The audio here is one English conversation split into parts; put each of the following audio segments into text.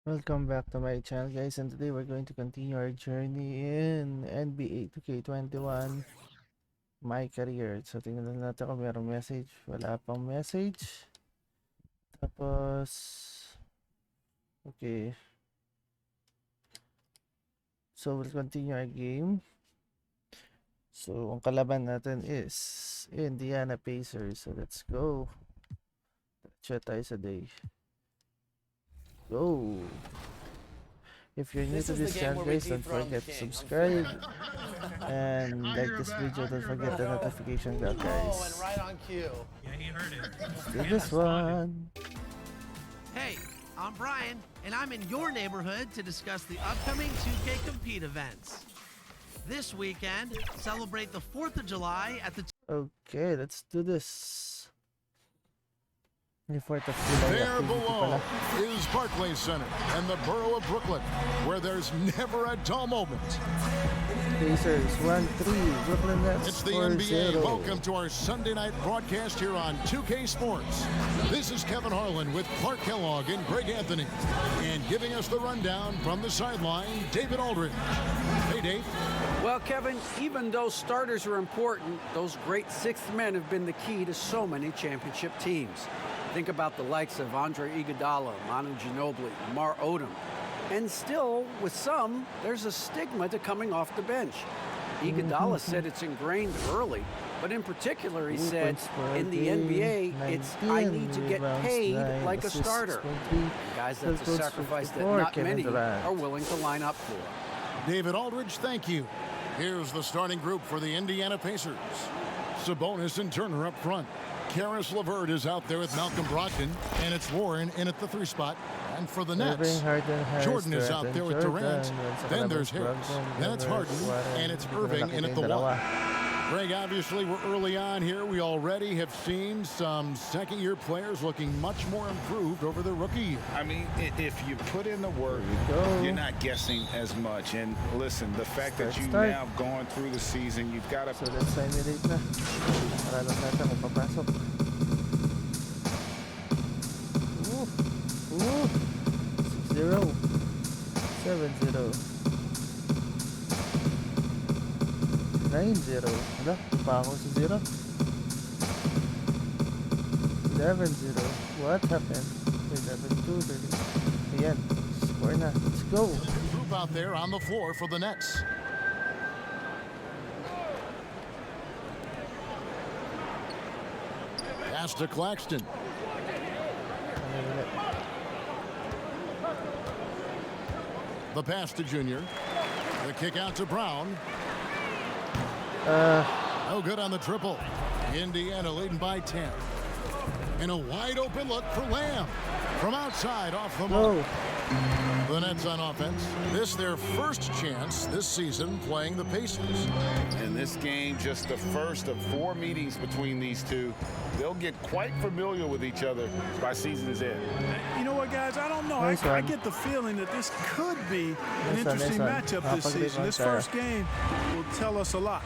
Welcome back to my channel, guys, and today we're going to continue our journey in NBA 2K21 My Career. So tingnan na natin kung mayroong message. Wala pang message. Tapos okay, so we'll continue our game. So ang kalaban natin is Indiana Pacers. So let's go. Chat tayo sa day. Go. If you're new to this channel, guys, don't forget to subscribe and like this video. Don't forget the notification bell, guys. Right on cue. Yeah, he heard it. Let's do this one. Hey, I'm Brian, and I'm in your neighborhood to discuss the upcoming 2K Compete events. This weekend, celebrate the 4th of July at the Okay, let's do this. May 4th of July There activity below pala. is Barclays Center and the borough of Brooklyn, where there's never a dull moment. Pacers 1-3, Brooklyn Nets It's the 4-0. NBA. Welcome to our Sunday night broadcast here on 2K Sports. This is Kevin Harlan with Clark Kellogg and Greg Anthony. And giving us the rundown from the sideline, David Aldridge. Hey, Dave. Well, Kevin, even though starters are important, those great sixth men have been the key to so many championship teams. Think about the likes of Andre Iguodala, Manu Ginobili, Lamar Odom. And still, with some, there's a stigma to coming off the bench. Iguodala said it's ingrained early, but in particular, he said, in the NBA, it's I need to get paid like a starter. Guys, that's a sacrifice that not many are willing to line up for. David Aldridge, thank you. Here's the starting group for the Indiana Pacers. Sabonis and Turner up front. Karis LeVert is out there with Malcolm Brogdon, and it's Warren in at the 3 spot. And for the Nets, Jordan is out there with Durant. Then there's Harris. Then it's Harden, and it's Irving in at the 1. Greg, obviously, we're early on here. We already have seen some second-year players looking much more improved over their rookie year. I mean, if you put in the work, you're not guessing as much. And listen, the fact that you've now gone through the season, you've got to... So let's simulate na. Para lang natin kung papasok. Ooh. 6-0. 7-0. 9-0. Wala, pa ako sa 0. 11-0. What happened? 11-2. Ayan, score na. Let's go. Group out there on the floor for the Nets. Pass to Claxton. The pass to Junior. The kick out to Brown. No good on the triple. Indiana leading by 10. And a wide open look for Lamb. From outside off the mark. The Nets on offense. This their first chance this season playing the Pacers. In this game, just the first of 4 meetings between these two. They'll get quite familiar with each other by season's end. You know what, guys? I don't know. I get the feeling that this could be an interesting matchup this season. This first game will tell us a lot.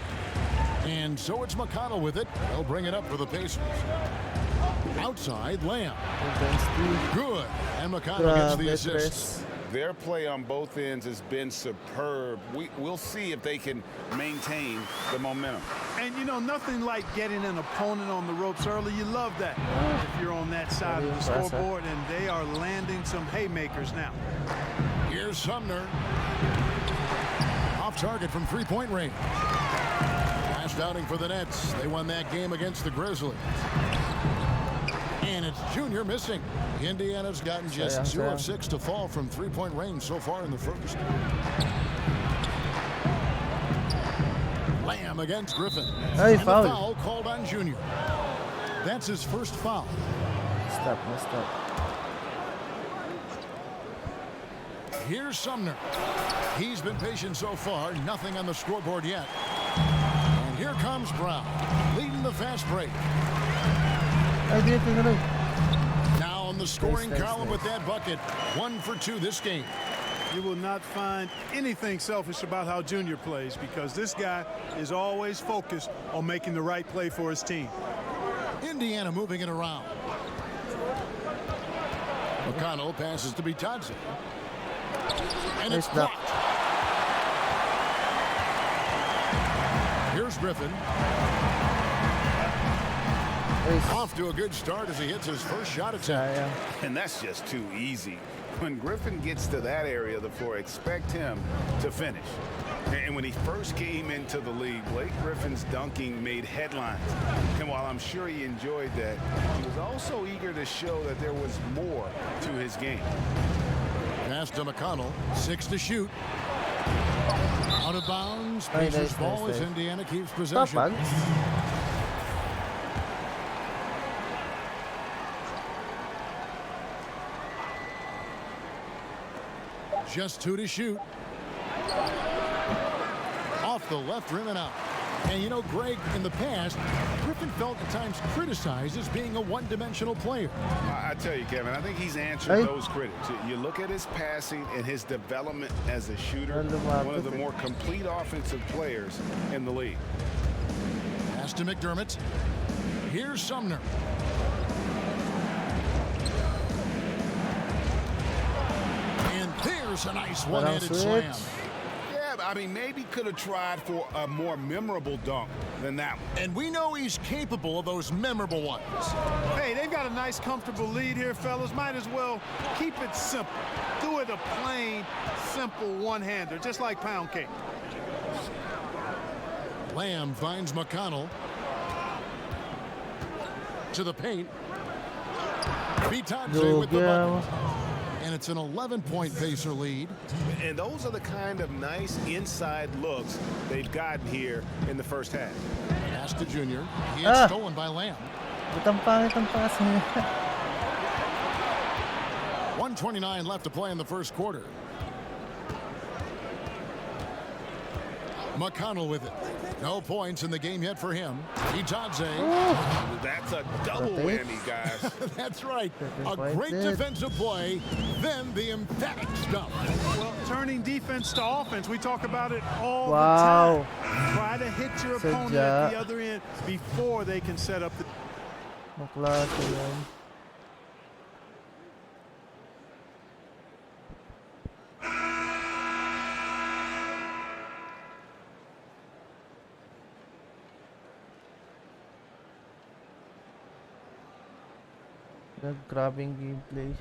And so it's McConnell with it. They'll bring it up for the Pacers. Outside, Lamb. Good. And McConnell gets the assist. Their play on both ends has been superb. We'll see if they can maintain the momentum. And, you know, nothing like getting an opponent on the ropes early. You love that if you're on that side of the scoreboard, and they are landing some haymakers now. Here's Sumner. Off target from three-point range. Last outing for the Nets. They won that game against the Grizzlies. And it's Junior missing. Indiana's gotten just 0 of 6 to fall from three-point range so far in the first. Lamb against Griffin. Hey, and foul. the foul called on Junior. That's his first foul. Messed up. Here's Sumner. He's been patient so far. Nothing on the scoreboard yet. And here comes Brown, leading the fast break. Now on the scoring column with that bucket. 1 for 2 this game. You will not find anything selfish about how Junior plays, because this guy is always focused on making the right play for his team. Indiana moving it around. McConnell passes to Bitadze. And Nice it's block. blocked. Here's Griffin. Nice. Off to a good start as he hits his first shot attempt. Sayang. And that's just too easy. When Griffin gets to that area of the floor, expect him to finish. And when he first came into the league, Blake Griffin's dunking made headlines. And while I'm sure he enjoyed that, he was also eager to show that there was more to his game. Pass to McConnell. 6 to shoot. Out of bounds. Ay, Pacers nice, ball nice, as nice. Indiana keeps possession. Tapag. Just 2 to shoot. Off the left rim and out. And you know, Greg, in the past, Griffin felt at times criticized as being a one-dimensional player. I tell you, Kevin, I think he's answered Hey. those critics. You look at his passing and his development as a shooter, Lumapit one of the eh. more complete offensive players in the league. Pass to McDermott. Here's Sumner. And there's a nice one-handed switch. slam. Yeah, but I mean, maybe could have tried for a more memorable dunk than that one. And we know he's capable of those memorable ones. Hey, they've got a nice, comfortable lead here, fellas. Might as well keep it simple. Do it a plain, simple one-hander, just like pound cake. Lamb finds McConnell. To the paint. Vitadze with the Lugia. bucket. And it's an 11-point Pacer lead. And those are the kind of nice inside looks they've gotten here in the first half. Pass to Junior. He Ah. gets stolen by Lamb. Ba't ang pangit ang pass niya? 1:29 left to play in the first quarter. McConnell with it. No points in the game yet for him. Vitadze. That's a double Perfect. whammy, guys. That's right. A Perfect. great defensive play. Then the emphatic stuff. Well, turning defense to offense, we talk about it all Wow. the time. Try to hit your Sadya. opponent at the other end before they can set up the... Maklase yan. Grabbing gameplay.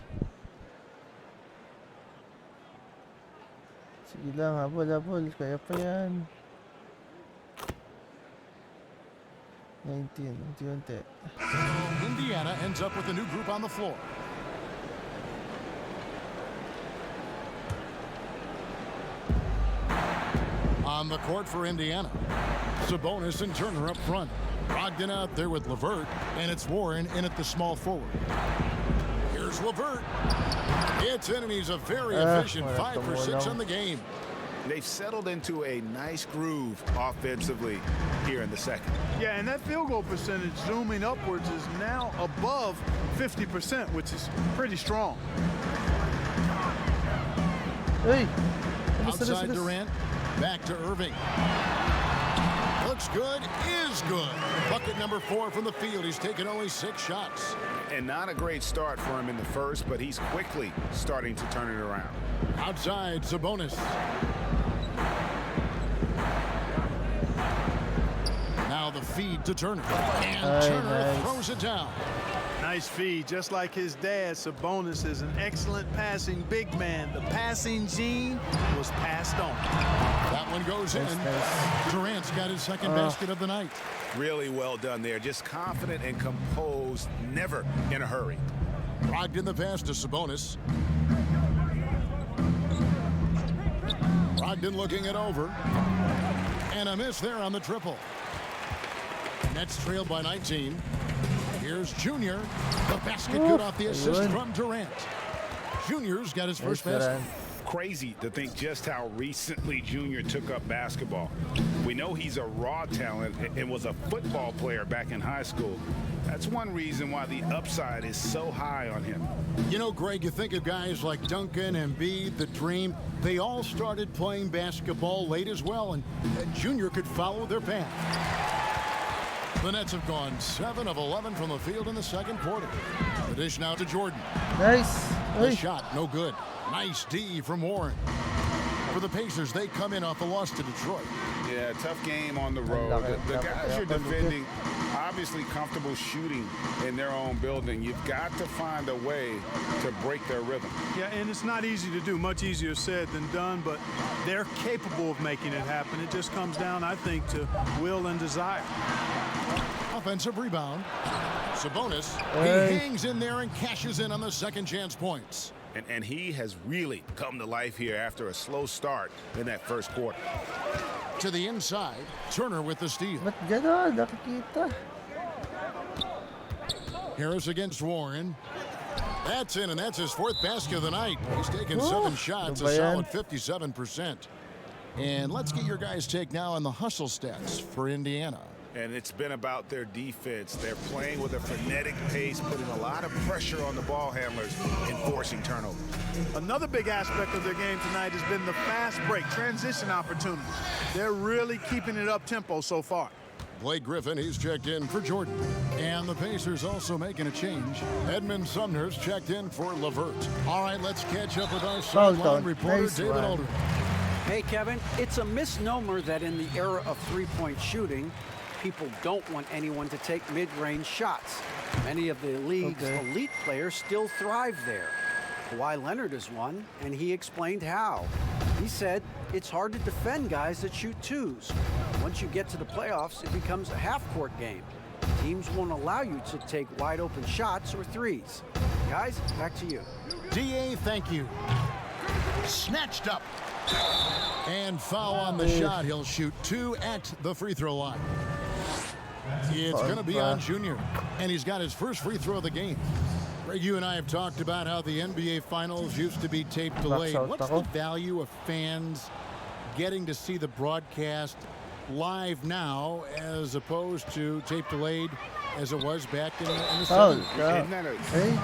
Sige lang, habol. Kaya pa yan. 19, unti-unti. Indiana ends up with a new group on the floor. On the court for Indiana. Sabonis and Turner up front. Brogdon out there with LeVert, and it's Warren in at the small forward. Here's LeVert. It's in, and he's a very efficient wala 5 for 6 tumulong. on the game. They've settled into a nice groove offensively here in the second. Yeah, and that field goal percentage zooming upwards is now above 50%, which is pretty strong. Hey! Outside Durant, back to Irving. Looks good, is good. Bucket number 4 from the field. He's taken only 6 shots. And not a great start for him in the first, but he's quickly starting to turn it around. Outside, Sabonis. Now the feed to Turner. And Turner nice. throws it down. Nice feed, just like his dad. Sabonis is an excellent passing big man. The passing gene was passed on. That one goes in. Nice. Durant's got his second basket of the night. Really well done there. Just confident and composed, never in a hurry. Brogdon the pass to Sabonis. Brogdon looking it over. And a miss there on the triple. Nets trailed by 19. Here's Junior. The basket good off the assist Ayun. from Durant. Junior's got his first Nice, basket. Crazy to think just how recently Junior took up basketball. We know he's a raw talent and was a football player back in high school. That's one reason why the upside is so high on him. You know, Greg, you think of guys like Duncan, Embiid, the Dream. They all started playing basketball late as well, and Junior could follow their path. The Nets have gone 7 of 11 from the field in the second quarter. The dish now to Jordan. Nice! The Hey! shot, no good. Nice D from Warren. For the Pacers, they come in off a loss to Detroit. Yeah, tough game on the road. The guys you're defending, obviously comfortable shooting in their own building. You've got to find a way to break their rhythm. Yeah, and it's not easy to do. Much easier said than done, but they're capable of making it happen. It just comes down, I think, to will and desire. Offensive rebound. Sabonis, he hangs in there and cashes in on the second chance points. And he has really come to life here after a slow start in that first quarter. To the inside, Turner with the steal. Ba't gano'n? Nakikita. Harris against Warren. That's in, and that's his fourth basket of the night. He's taken 7 shots, a solid 57%. And let's get your guys' take now on the hustle stats for Indiana. And it's been about their defense. They're playing with a frenetic pace, putting a lot of pressure on the ball handlers and forcing turnovers. Another big aspect of their game tonight has been the fast break, transition opportunities. They're really keeping it up-tempo so far. Blake Griffin, he's checked in for Jordan. And the Pacers also making a change. Edmund Sumner's checked in for LeVert. All right, let's catch up with our sideline reporter, Nice David one. Alder. Hey, Kevin, it's a misnomer that in the era of three-point shooting, people don't want anyone to take mid-range shots. Many of the league's elite players still thrive there. Kawhi Leonard is one, and he explained how. He said it's hard to defend guys that shoot twos. Once you get to the playoffs, it becomes a half-court game. Teams won't allow you to take wide-open shots or threes. Guys, back to you. DA, thank you. Snatched up. And foul on the shot. He'll shoot 2 at the free throw line. It's going to be on Junior. And he's got his first free throw of the game. Greg, you and I have talked about how the NBA Finals used to be tape delayed. What's the value of fans getting to see the broadcast live now as opposed to tape delayed as it was back in the 70s? Isn't that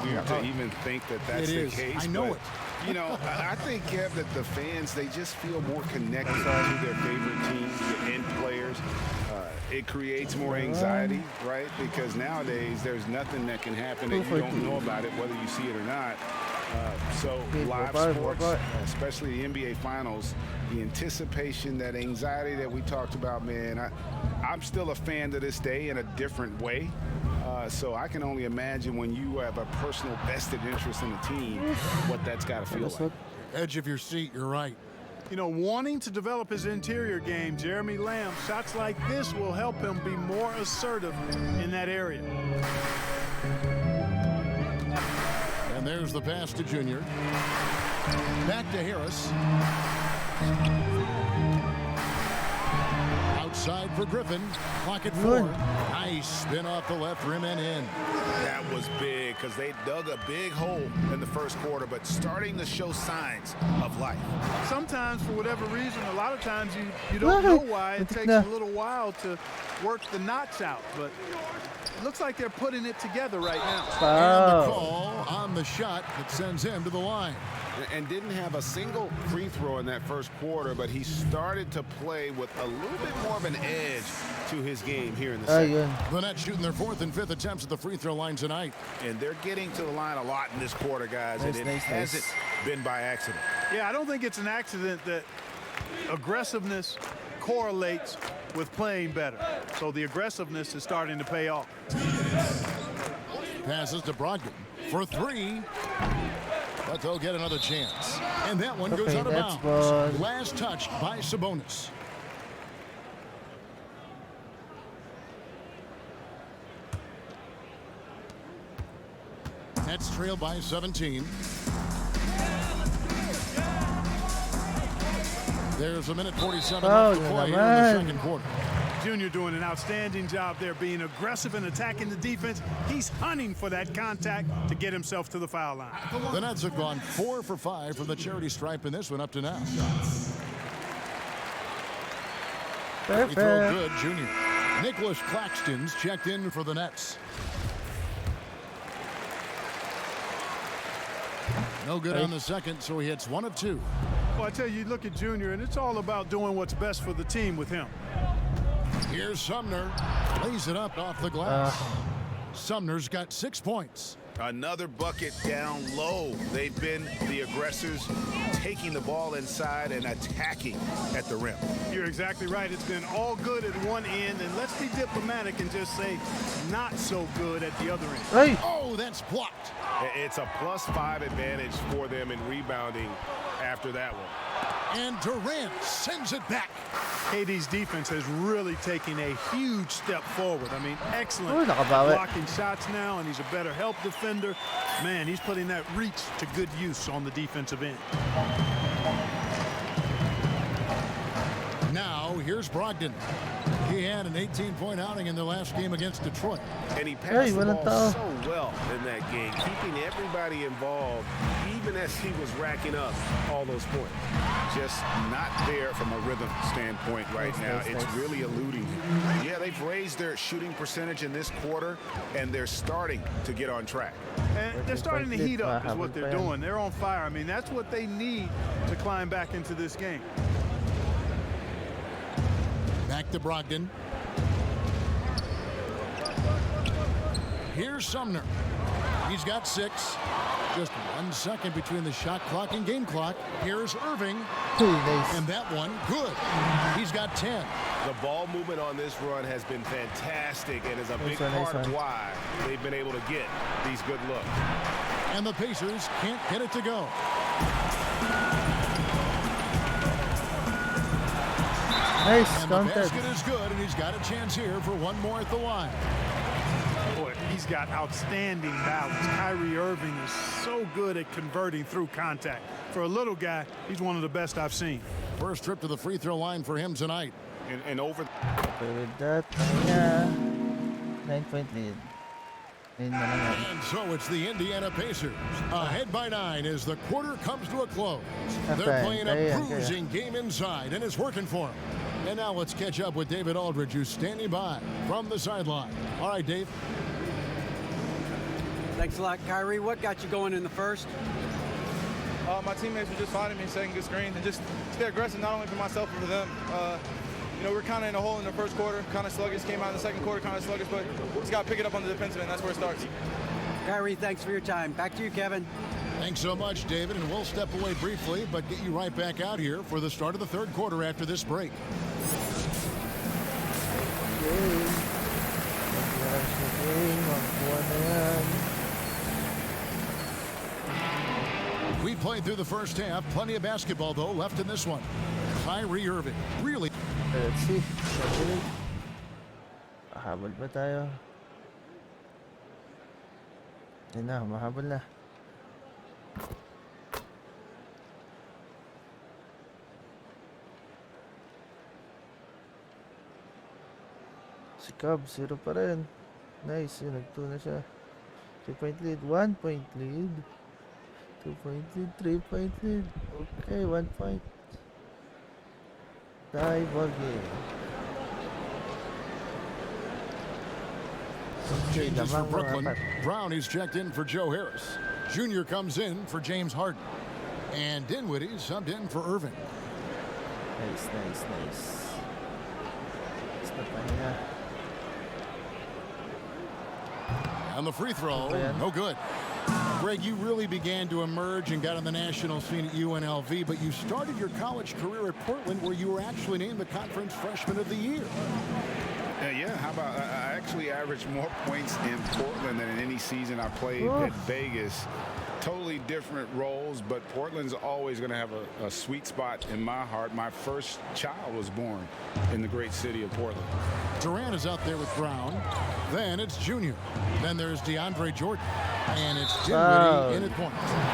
weird to even think that that's the case? I know it. You know, I think, Kev, that the fans, they just feel more connected to their favorite teams and players. It creates more anxiety, right? Because nowadays, there's nothing that can happen that you don't know about it, whether you see it or not. So live sports, especially the NBA Finals, the anticipation, that anxiety that we talked about, man, I'm still a fan to this day in a different way. So I can only imagine when you have a personal vested interest in a team, what that's got to feel like. Edge of your seat, you're right. You know, wanting to develop his interior game, Jeremy Lamb, shots like this will help him be more assertive in that area. And there's the pass to Junior. Back to Harris. Outside for Griffin. Clock at 4. Nice spin off the left rim and in. That was big because they dug a big hole in the first quarter, but starting to show signs of life. Sometimes, for whatever reason, a lot of times you don't know why. It takes a little while to work the knots out, but it looks like they're putting it together right now. And the call on the shot that sends him to the line. And didn't have a single free throw in that first quarter, but he started to play with a little bit more of an edge to his game here in the second. The Nets shooting their 4th and 5th attempts at the free throw line tonight. And they're getting to the line a lot in this quarter, guys, and it hasn't been by accident. Yeah, I don't think it's an accident that aggressiveness correlates with playing better. So the aggressiveness is starting to pay off. Passes to Brogdon for 3. But they'll get another chance. And that one goes out of bounds. Last touched by Sabonis. Nets trail by 17. There's a minute 47 left to play in the second quarter. Junior doing an outstanding job there, being aggressive and attacking the defense. He's hunting for that contact to get himself to the foul line. The Nets have gone 4 for 5 from the charity stripe in this one up to now. Free throw good, Junior. Nicholas Claxton's checked in for the Nets. No good on the second, so he hits 1 of 2. Well, I tell you, look at Junior, and it's all about doing what's best for the team with him. Here's Sumner. Lays it up off the glass. Sumner's got 6 points. Another bucket down low. They've been the aggressors, taking the ball inside and attacking at the rim. You're exactly right. It's been all good at one end, and let's be diplomatic and just say not so good at the other end. Ay! Oh, that's blocked. It's a +5 advantage for them in rebounding after that one. And Durant sends it back. KD's defense has really taken a huge step forward. I mean, excellent Uy, nakabawi. blocking shots now, and he's a better help defender. Man, he's putting that reach to good use on the defensive end. Now, here's Brogdon. He had an 18-point outing in the last game against Detroit. And he passed the walang ball tao. so well in that game, keeping everybody involved, even as he was racking up all those points. Just not there from a rhythm standpoint right now. It's really eluding him. Yeah, they've raised their shooting percentage in this quarter, and they're starting to get on track. And they're starting to heat up is what they're doing. They're on fire. I mean, that's what they need to climb back into this game. Back to Brogdon. Here's Sumner. He's got 6. Just 1 second between the shot clock and game clock. Here's Irving. Nice. And that one, good. He's got 10. The ball movement on this run has been fantastic and is a big Nice part of one. why they've been able to get these good looks. And the Pacers can't get it to go. Nice. And the Counted. basket is good, and he's got a chance here for one more at the line. Boy, he's got outstanding balance. Kyrie Irving is so good at converting through contact. For a little guy, he's one of the best I've seen. First trip to the free throw line for him tonight. And over. Okay, with that, 9-point lead. 9 na lang yan. And so it's the Indiana Pacers. Ahead by 9 as the quarter comes to a close. They're Okay, playing kaya, a bruising game inside, and it's working for them. And now let's catch up with David Aldridge, who's standing by from the sideline. All right, Dave. Thanks a lot, Kyrie. What got you going in the first? My teammates were just finding me, setting good screens, and just stay aggressive, not only for myself, but for them. You know, we're kind of in a hole in the first quarter, kind of sluggish, came out in the second quarter kind of sluggish, but just got to pick it up on the defensive end. That's where it starts. Kyrie, thanks for your time. Back to you, Kevin. Thanks so much, David, and we'll step away briefly, but get you right back out here for the start of the third quarter after this break. We played through the first half. Plenty of basketball, though, left in this one. Kyrie Irving, really. Let's see. Mahabol ba tayo? Yan na, mahabol na. Si Cub, 0 pa rin. Nice, yun, nag-2 na siya. 3-point lead, 1-point lead. 2-point lead, 3-point lead. Okay, 1 point. Tie ball game. Okay, Changes for lamang Brooklyn. mga apat. Brown is checked in for Joe Harris. Jr. comes in for James Harden. And Dinwiddie subbed in for Irving. Nice, nice, nice. Stop niya. And the free throw, Okay. no good. Greg, you really began to emerge and got on the national scene at UNLV, but you started your college career at Portland, where you were actually named the Conference Freshman of the Year. Yeah, how about I actually averaged more points in Portland than in any season I played Oh. at Vegas. Totally different roles, but Portland's always going to have a sweet spot in my heart. My first child was born in the great city of Portland. Durant is out there with Brown. Then it's Jr. Then there's DeAndre Jordan. And it's Dinwiddie in at point.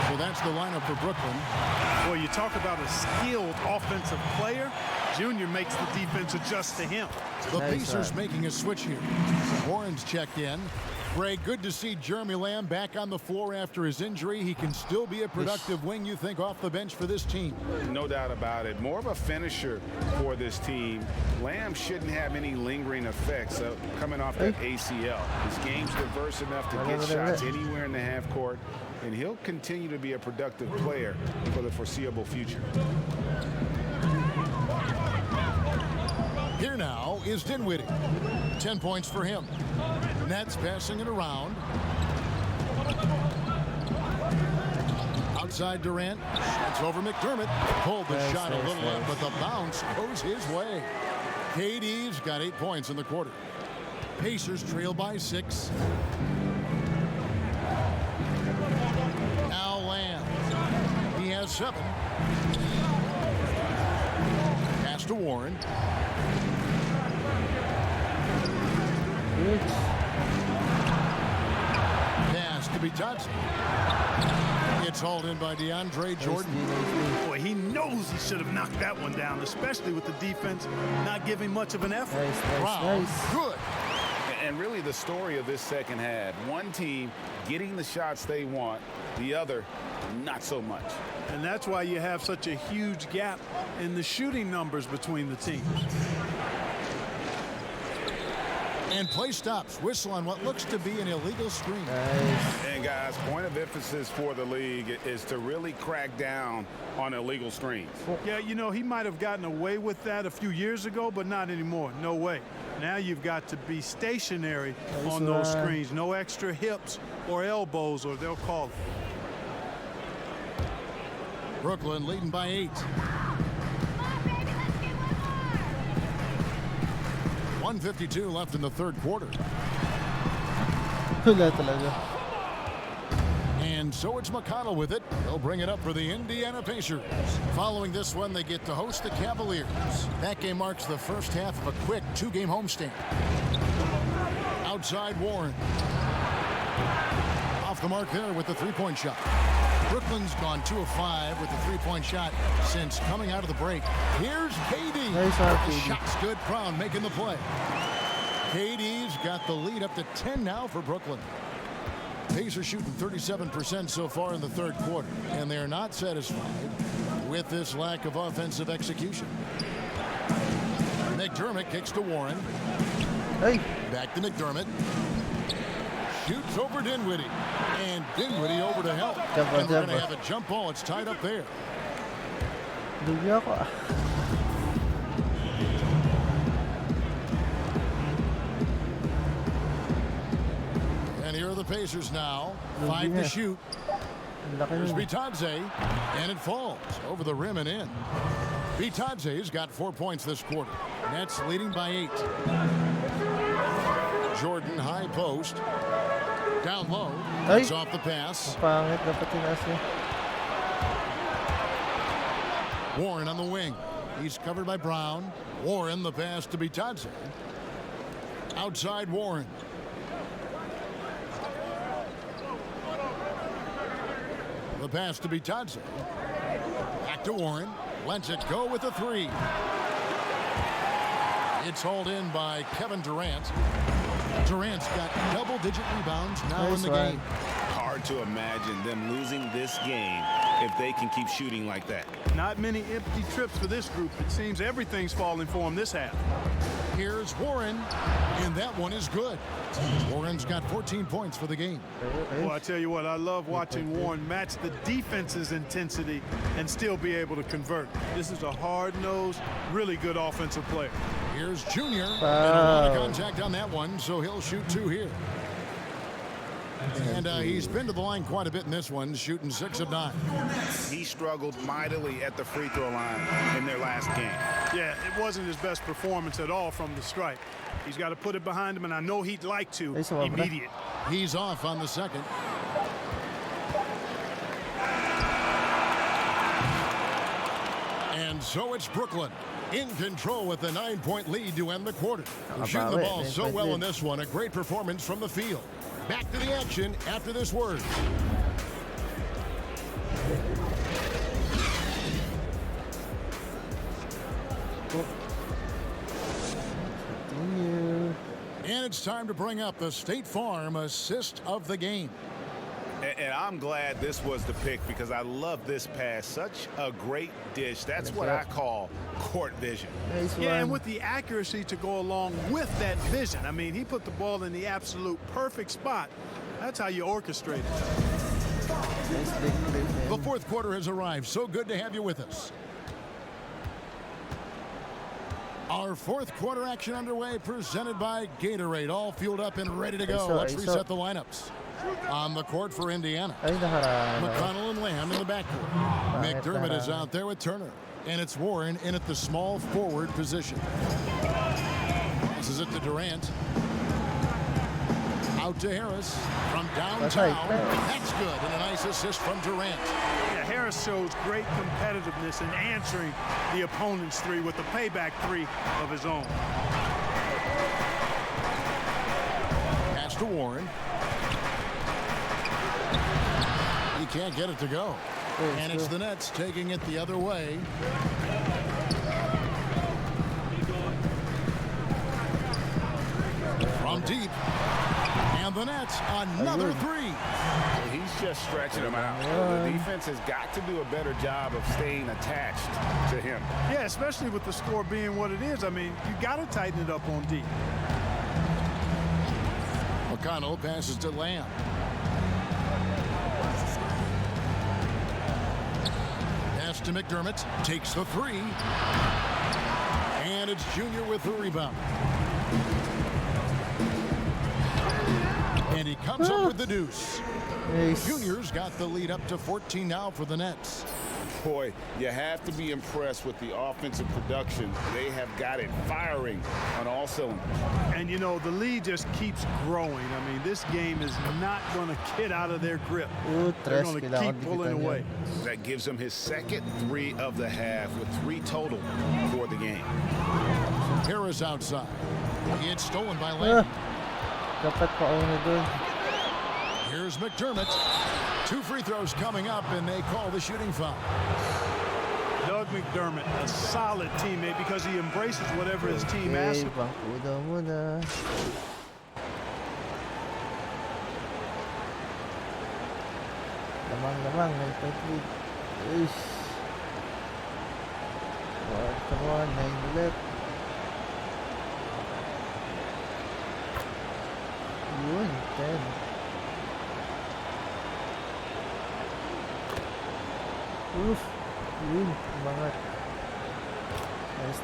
So that's the lineup for Brooklyn. Boy, you talk about a skilled offensive player. Junior makes the defense adjust to him. The Nice, Pacers making a switch here. Warren's checked in. Greg, good to see Jeremy Lamb back on the floor after his injury. He can still be a productive wing, you think, off the bench for this team. No doubt about it. More of a finisher for this team. Lamb shouldn't have any lingering effects coming off that ACL. His game's diverse enough to get shots anywhere in the half court, and he'll continue to be a productive player for the foreseeable future. Here now is Dinwiddie. 10 points for him. Nets passing it around. Outside Durant. It's over McDermott. Pulled the shot a little left, but the bounce goes his way. KD's got 8 points in the quarter. Pacers trail by 6. Now Lamb. He has 7. Pass to Warren. Pass to Bitadze. It's hauled in by DeAndre Jordan. Boy, he knows he should have knocked that one down, especially with the defense not giving much of an effort. Brown, good. And really the story of this second half, one team getting the shots they want, the other not so much. And that's why you have such a huge gap in the shooting numbers between the teams. And play stops. Whistle on what looks to be an illegal screen. And guys, point of emphasis for the league is to really crack down on illegal screens. Yeah, you know, he might have gotten away with that a few years ago, but not anymore. No way. Now you've got to be stationary on those screens. No extra hips or elbows, or they'll call it. Brooklyn leading by 8. 1:52 left in the third quarter. Wala talaga. And so it's McConnell with it. They'll bring it up for the Indiana Pacers. Following this one, they get to host the Cavaliers. That game marks the first half of a quick 2-game homestand. Outside Warren. Off the mark there with the 3-point shot. Brooklyn's gone 2 of 5 with the 3-point shot since coming out of the break. Here's KD. Nice The KD. shot's good. Brown making the play. KD's got the lead up to 10 now for Brooklyn. Pacers shooting 37% so far in the third quarter, and they're not satisfied with this lack of offensive execution. McDermott kicks to Warren. Hey. Back to McDermott. Shoots over Dinwiddie. And Dinwiddie over to help. And we're going to have a jump ball. It's tied up there. Lugi ako ah. And here are the Pacers now. 5 to shoot. Here's Bitadze. And it falls over the rim and in. Bitadze's got 4 points this quarter. Nets leading by 8. Jordan high post. Down low. It's off the pass. Pangit, dapat tinaas niya. Warren on the wing. He's covered by Brown. Warren the pass to Bitadze. Outside Warren. The pass to Bitadze. Back to Warren. Lets it go with a 3. It's hauled in by Kevin Durant. Durant's got double-digit rebounds now in the game. Hard to imagine them losing this game if they can keep shooting like that. Not many empty trips for this group. It seems everything's falling for them this half. Here's Warren, and that one is good. Warren's got 14 points for the game. Well, I tell you what, I love watching Warren match the defense's intensity and still be able to convert. This is a hard-nosed, really good offensive player. Here's Junior. And a lot of contact on that one, so he'll shoot 2 here. And he's been to the line quite a bit in this one, shooting 6 of 9. He struggled mightily at the free throw line in their last game. Yeah, it wasn't his best performance at all from the stripe. He's got to put it behind him, and I know he'd like to immediate. He's off on the second. And so it's Brooklyn in control with the 9-point lead to end the quarter. They're shooting the ball so well in this one. A great performance from the field. Back to the action after this word. And it's time to bring up the State Farm assist of the game. And I'm glad this was the pick because I love this pass. Such a great dish. That's what I call court vision. Yeah, and with the accuracy to go along with that vision. I mean, he put the ball in the absolute perfect spot. That's how you orchestrate it. The fourth quarter has arrived. So good to have you with us. Our fourth quarter action underway, presented by Gatorade. All fueled up and ready to go. Let's reset the lineups. On the court for Indiana. Ay, nakaraan. McConnell and Lamb in the backcourt. McDermott is out there with Turner. And it's Warren in at the small forward position. This is it to Durant. Out to Harris from downtown. That's good. And a nice assist from Durant. Yeah, Harris shows great competitiveness in answering the opponent's three with the payback three of his own. Pass to Warren. He can't get it to go. And it's the Nets taking it the other way. From deep. And the Nets, another three. He's just stretching them out. The defense has got to do a better job of staying attached to him. Yeah, especially with the score being what it is. I mean, you got to tighten it up on D. McConnell passes to Lamb. Pass to McDermott. Takes the three. And it's Junior with the rebound. And he comes up with the deuce. Nice. Junior's got the lead up to 14 now for the Nets. Boy, you have to be impressed with the offensive production. They have got it firing on all cylinders. And, you know, the lead just keeps growing. I mean, this game is not going to get out of their grip. They're going to keep pulling away. That gives him his second three of the half with 3 total for the game. Harris outside. It's stolen by Lamb. Dapat pauna dun. Here's McDermott. 2 free throws coming up, and they call the shooting foul. Doug McDermott, a solid teammate because he embraces whatever his team asks him. Bangko daw muna. Lamang, nagpatid. Uy. Come on, 9 left. Yun, 10. Oof. Yun, umangat. Nice.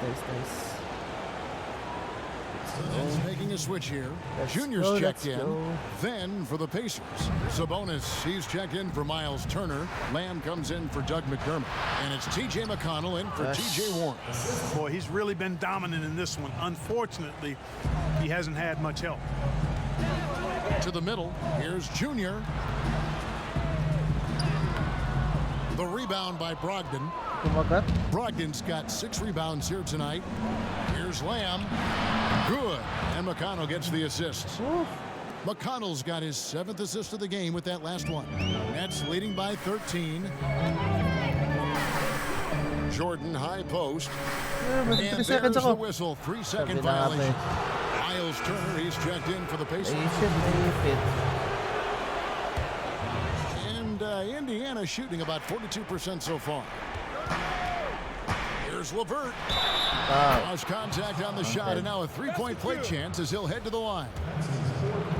Nets making a switch here. Junior's go, checked let's in. go. Then for the Pacers, Sabonis, he's checked in for Miles Turner. Lamb comes in for Doug McDermott. And it's T.J. McConnell in for T.J. Warren. Boy, he's really been dominant in this one. Unfortunately, he hasn't had much help. To the middle, here's Junior. The rebound by Brogdon. Kumagat. Brogdon's got 6 rebounds here tonight. Here's Lamb. Good. And McConnell gets the assist. Oof. McConnell's got his 7th assist of the game with that last one. Nets leading by 13. Jordan high post. May 3 And seconds there's the ako. whistle. 3-second Sabi na violation. natin. Miles Turner, he's checked in for the Pacers. Naipit. And Indiana shooting about 42% so far. Here's LeVert. Wow. Lost contact on the shot, and now a 3-point play chance as he'll head to the line.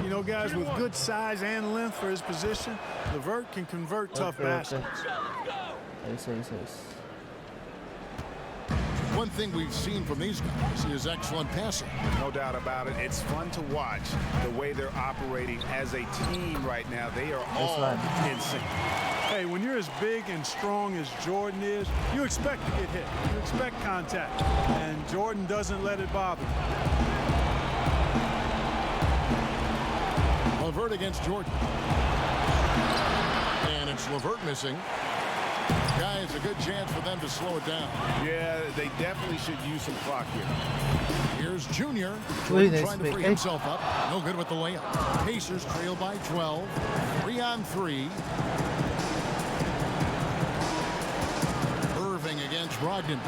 You know, guys, with good size and length for his position, LeVert can convert tough baskets. Nice. One thing we've seen from these guys is excellent passing. No doubt about it. It's fun to watch the way they're operating as a team right now. They are all in sync. Hey, when you're as big and strong as Jordan is, you expect to get hit. You expect contact. And Jordan doesn't let it bother him. LeVert against Jordan. And it's LeVert missing. Guys, a good chance for them to slow it down. Yeah, they definitely should use some clock here. Here's Junior. Really Jordan nice trying to free pick. himself up. No good with the layup. Pacers trail by 12. 3-on-3. Irving against Brogdon.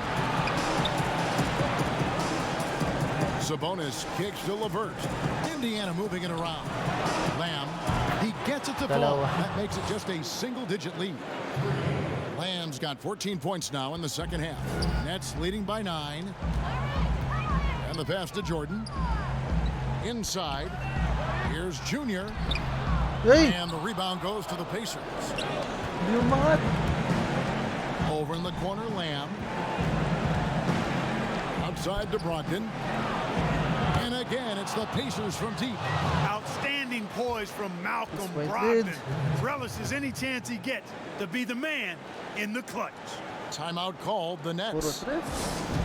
Sabonis kicks to LeVert. Indiana moving it around. Lamb, he gets it to fall. That makes it just a single-digit lead. Lamb's got 14 points now in the second half. Nets leading by 9. And the pass to Jordan. Inside. Here's Junior. Hey! And the rebound goes to the Pacers. Hindi umangat. Over in the corner, Lamb. Outside to Brogdon. And again, it's the Pacers from deep. Outstanding Commanding poise from Malcolm Point Brogdon. lead. Relishes any chance he gets to be the man in the clutch. Timeout called the Puro Nets. tres.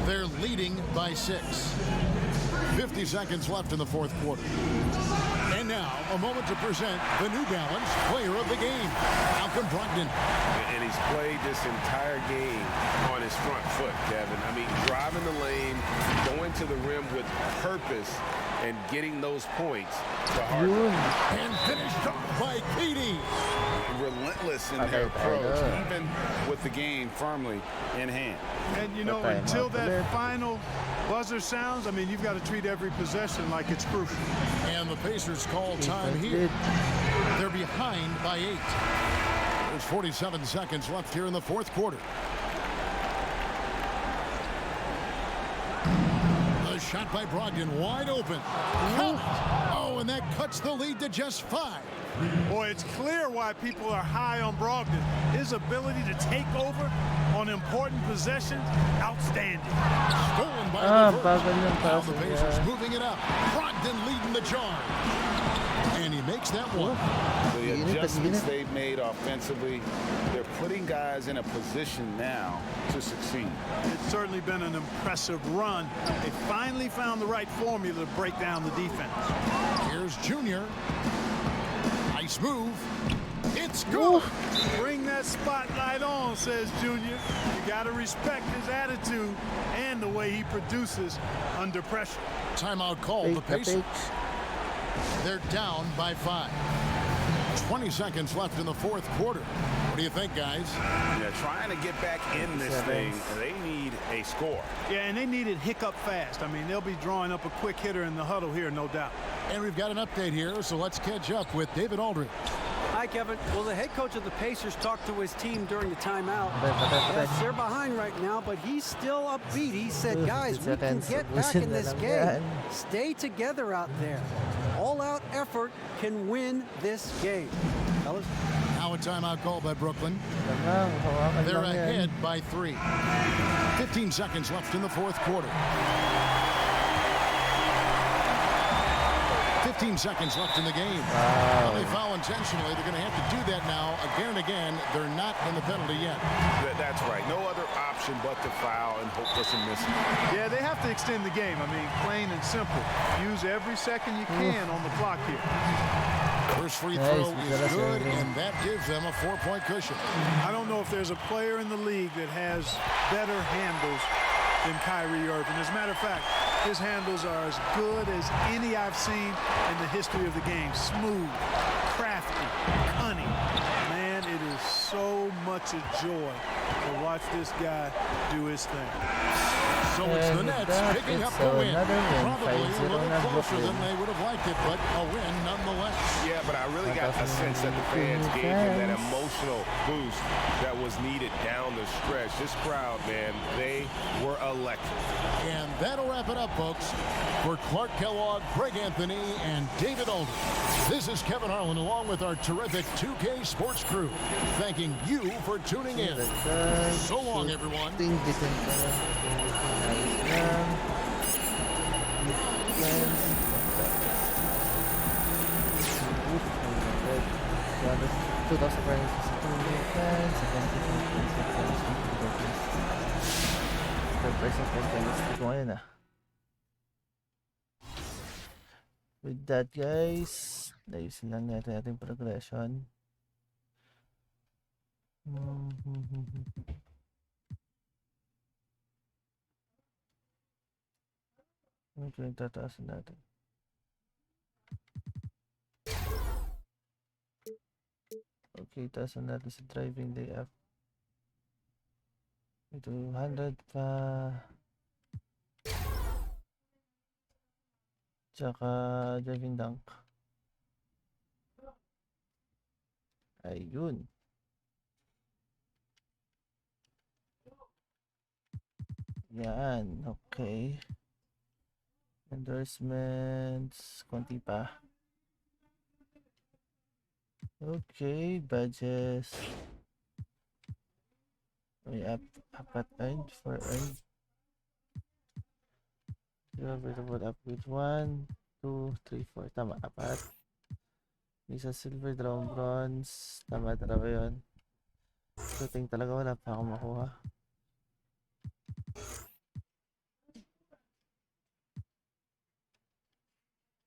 They're leading by 6. 50 seconds left in the fourth quarter. And now, a moment to present the New Balance Player of the Game, Malcolm Brogdon. And he's played this entire game on his front foot, Kevin. I mean, driving the lane, going to the rim with purpose, and getting those points. Yun. And finished off by Katie. Relentless in Okay, their approach, okay. even with the game firmly in hand. And, you know, Okay, until Malcolm. that final buzzer sounds, I mean, you've got to treat every possession like it's crucial. And the Pacers call time Point here. lead. They're behind by 8. There's 47 seconds left here in the fourth quarter. A shot by Brogdon, wide open. Oh, and that cuts the lead to just 5. Boy, it's clear why people are high on Brogdon. His ability to take over on important possessions, outstanding. Stolen by Ah, LeVert. bagal yung Now the passing Pacers niya. moving it up. Brogdon leading the charge. And he makes that one. The Init, adjustments init. they've made offensively, they're putting guys in a position now to succeed. It's certainly been an impressive run. They finally found the right formula to break down the defense. Here's Junior. Nice move. It's good. Bring that spotlight on, says Junior. You got to respect his attitude and the way he produces under pressure. Timeout called. The Fake, Pacers. fake. They're down by 5. 20 seconds left in the fourth quarter. What do you think, guys? Yeah, trying to get back in this thing, they need a score. Yeah, and they need it hiccup fast. I mean, they'll be drawing up a quick hitter in the huddle here, no doubt. And we've got an update here, so let's catch up with David Aldridge. Hi, Kevin. Well, the head coach of the Pacers talked to his team during the timeout. Patay. Yes, they're behind right now, but he's still upbeat. He said, Ugh, guys, we can seconds. get back Ubusin in na this lang game. yan. Stay together out there. All-out effort can win this game. Fellas? Now a timeout called by Brooklyn. Lang, hawakan They're lang yan. ahead by 3. 15 seconds left in the fourth quarter. 15 seconds left in the game. Well, they foul intentionally. They're going to have to do that now again and again. They're not in the penalty yet. That's right. No other option but to foul and hope for some missing. Yeah, they have to extend the game. I mean, plain and simple. Use every second you can on the clock here. First free Nice, throw we is got us good, there. and that gives them a 4-point cushion. I don't know if there's a player in the league that has better handles than Kyrie Irving. As a matter of fact, his handles are as good as any I've seen in the history of the game. Smooth, crafty, cunning. Man, it is so much a joy to watch this guy do his thing. So it's the And Nets that picking is up the win. another win, Probably a 5-0 little na closer Brooklyn. than they would have liked it, but a win nonetheless. Yeah, but I really got a sense that the fans gave him that emotional boost that was needed down the stretch. This crowd, man, they were electric. And that'll wrap it up, folks. For Clark Kellogg, Greg Anthony, and David Aldridge, this is Kevin Harlan along with our terrific 2K Sports crew, thanking you for tuning in. So long, everyone. Ting, bitin ka lang. Ayos lang. Defense. Oof, oh my God. 2,000 points defense, 5% defense ko ngayon ah. With that, guys, ayusin lang natin ating progression. Ito yung tataasan natin. Okay, taasan natin sa driving layup. Ito 100 pa. Tsaka driving dunk. Ayun. Yan, okay. Endorsements, konti pa. Okay, badges. May apat earned, 4 earned. Available upgrade 1, 2, 3, 4. Tama, apat. Isa silver, dalawang bronze. Tama talaga yun. Shooting talaga wala pa akong makuha.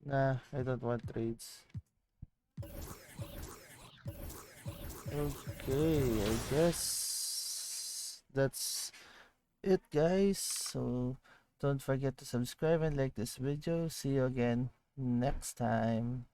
Nah, I don't want trades. Okay, I guess that's it, guys. So don't forget to subscribe and like this video. See you again next time.